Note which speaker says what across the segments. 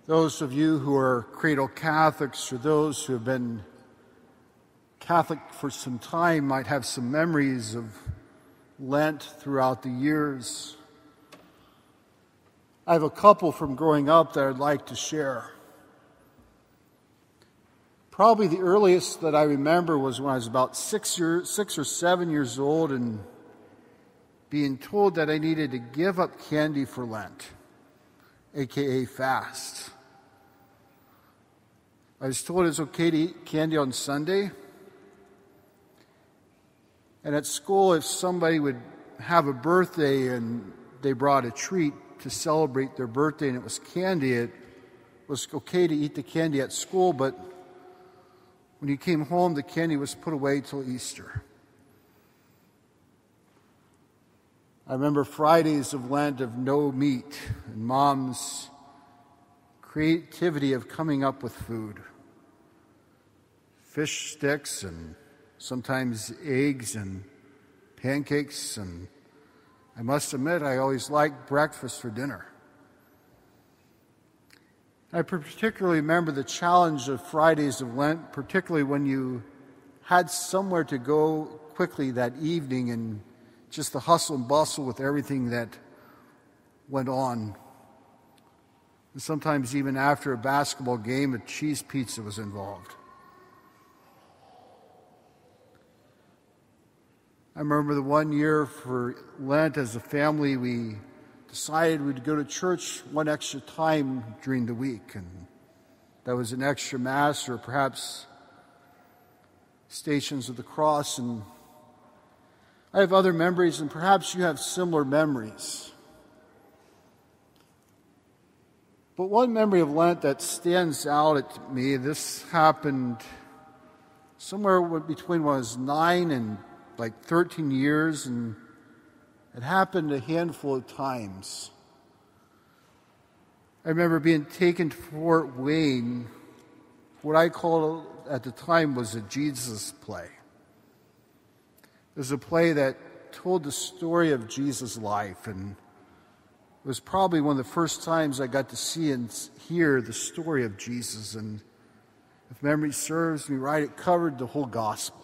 Speaker 1: Those of you who are cradle Catholics or those who have been Catholic for some time might have some memories of Lent throughout the years. I have a couple from growing up that I'd like to share. Probably the earliest that I remember was when I was about 6 or 7 years old and being told that I needed to give up candy for Lent, aka fast. I was told it was okay to eat candy on Sunday. And at school, if somebody would have a birthday and they brought a treat to celebrate their birthday and it was candy, it was okay to eat the candy at school, but when you came home, the candy was put away till Easter. I remember Fridays of Lent of no meat and Mom's creativity of coming up with food. Fish sticks and sometimes eggs and pancakes, and I must admit I always liked breakfast for dinner. I particularly remember the challenge of Fridays of Lent, particularly when you had somewhere to go quickly that evening and just the hustle and bustle with everything that went on. And sometimes even after a basketball game, a cheese pizza was involved. I remember the one year for Lent as a family, we decided we'd go to church one extra time during the week, and that was an extra Mass or perhaps Stations of the Cross. And I have other memories, and perhaps you have similar memories. But one memory of Lent that stands out at me, this happened somewhere between when I was 9 and 13 years, and it happened a handful of times. I remember being taken to Fort Wayne. What I called at the time was a Jesus play. It was a play that told the story of Jesus' life, and it was probably one of the first times I got to see and hear the story of Jesus. And if memory serves me right, it covered the whole gospel.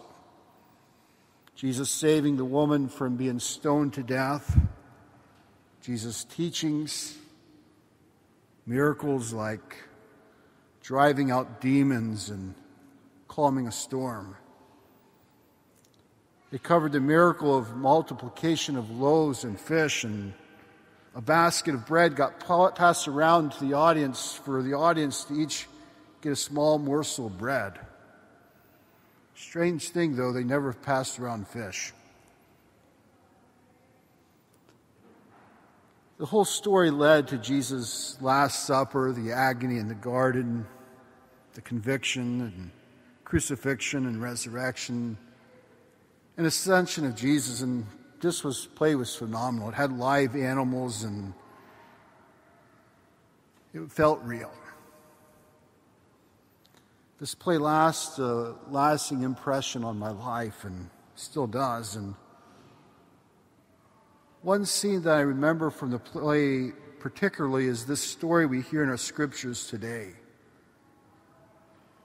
Speaker 1: Jesus saving the woman from being stoned to death, Jesus' teachings, miracles like driving out demons and calming a storm. It covered the miracle of multiplication of loaves and fish, and a basket of bread got passed around to the audience for the audience to each get a small morsel of bread. Strange thing, though, they never passed around fish. The whole story led to Jesus' Last Supper, the agony in the garden, the conviction and crucifixion and resurrection, and ascension of Jesus. And this play was phenomenal. It had live animals, and it felt real. This play left a lasting impression on my life and still does. And one scene that I remember from the play particularly is this story we hear in our scriptures today.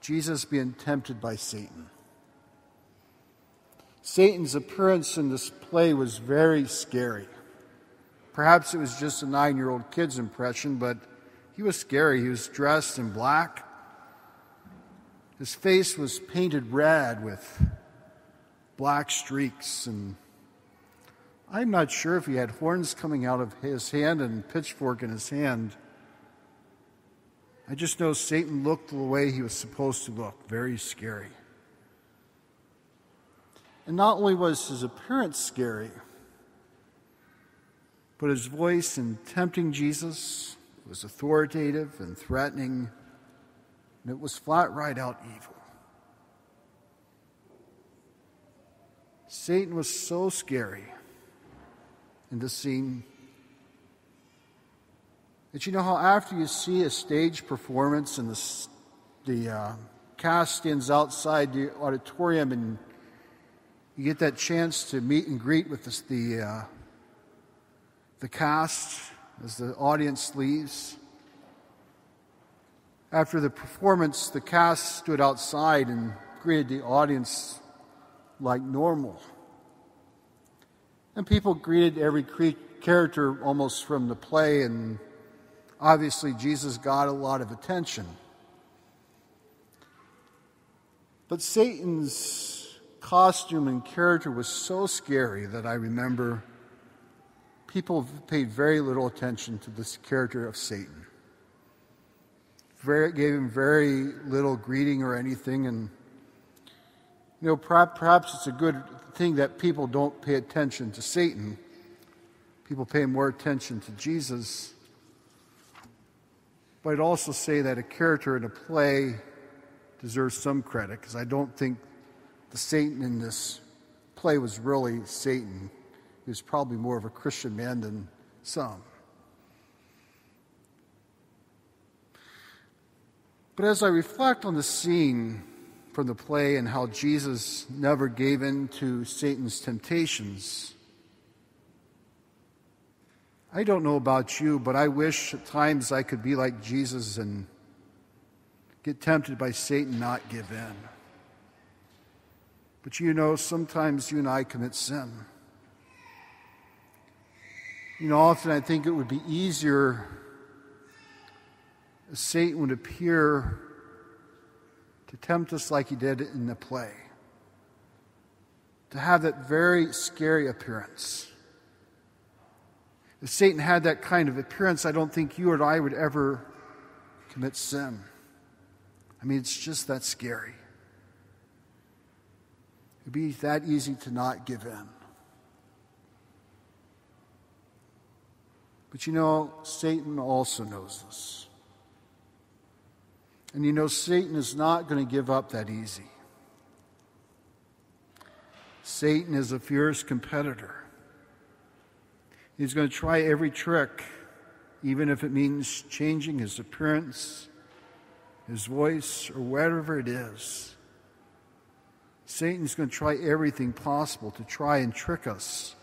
Speaker 1: Jesus being tempted by Satan. Satan's appearance in this play was very scary. Perhaps it was just a 9-year-old kid's impression, but he was scary. He was dressed in black. His face was painted red with black streaks, and I'm not sure if he had horns coming out of his hand and a pitchfork in his hand. I just know Satan looked the way he was supposed to look, very scary. And not only was his appearance scary, but his voice in tempting Jesus was authoritative and threatening, and it was flat right out evil. Satan was so scary in this scene that you know how after you see a stage performance and the cast stands outside the auditorium and you get that chance to meet and greet with the cast as the audience leaves. After the performance, the cast stood outside and greeted the audience like normal. And people greeted every character almost from the play, and obviously Jesus got a lot of attention. But Satan's costume and character was so scary that I remember people paid very little attention to this character of Satan. Gave him very little greeting or anything, and perhaps it's a good thing that people don't pay attention to Satan. People pay more attention to Jesus. But I'd also say that a character in a play deserves some credit, because I don't think the Satan in this play was really Satan. He was probably more of a Christian man than some. But as I reflect on the scene from the play and how Jesus never gave in to Satan's temptations, I don't know about you, but I wish at times I could be like Jesus and get tempted by Satan, not give in. But sometimes you and I commit sin. Often I think it would be easier if Satan would appear to tempt us like he did in the play, to have that very scary appearance. If Satan had that kind of appearance, I don't think you or I would ever commit sin. It's just that scary. It'd be that easy to not give in. But Satan also knows this. And Satan is not going to give up that easy. Satan is a fierce competitor. He's going to try every trick, even if it means changing his appearance, his voice, or whatever it is. Satan's going to try everything possible to try and trick us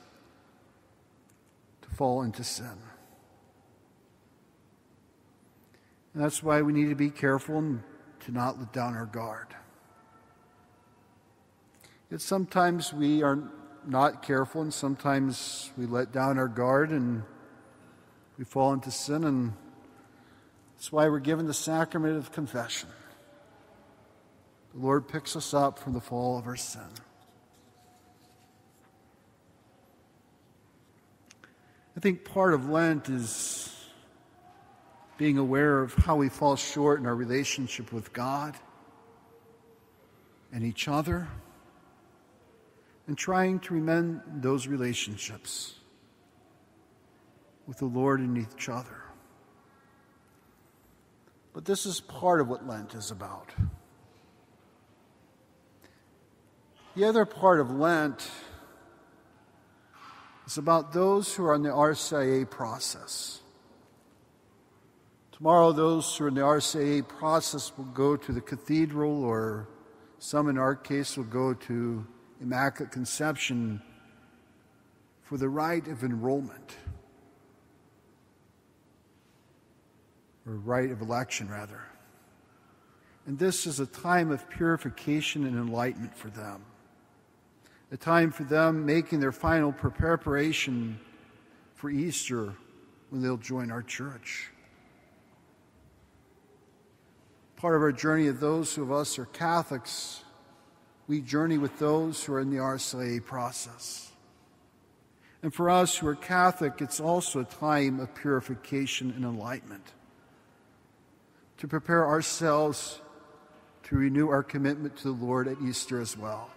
Speaker 1: to fall into sin. And that's why we need to be careful and to not let down our guard. Yet sometimes we are not careful, and sometimes we let down our guard and we fall into sin, and that's why we're given the sacrament of confession. The Lord picks us up from the fall of our sin. I think part of Lent is being aware of how we fall short in our relationship with God and each other, and trying to mend those relationships with the Lord and each other. But this is part of what Lent is about. The other part of Lent is about those who are in the RCIA process. Tomorrow, those who are in the RCIA process will go to the cathedral, or some in our case will go to Immaculate Conception for the rite of enrollment, or rite of election, rather. And this is a time of purification and enlightenment for them, a time for them making their final preparation for Easter when they'll join our church. Part of our journey of those of us who are Catholics, we journey with those who are in the RCIA process. And for us who are Catholic, it's also a time of purification and enlightenment, to prepare ourselves to renew our commitment to the Lord at Easter as well,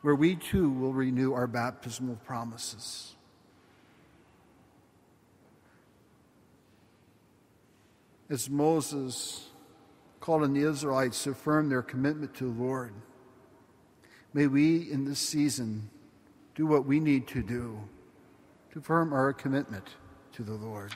Speaker 1: where we too will renew our baptismal promises. As Moses called on the Israelites to affirm their commitment to the Lord, may we in this season do what we need to do to affirm our commitment to the Lord.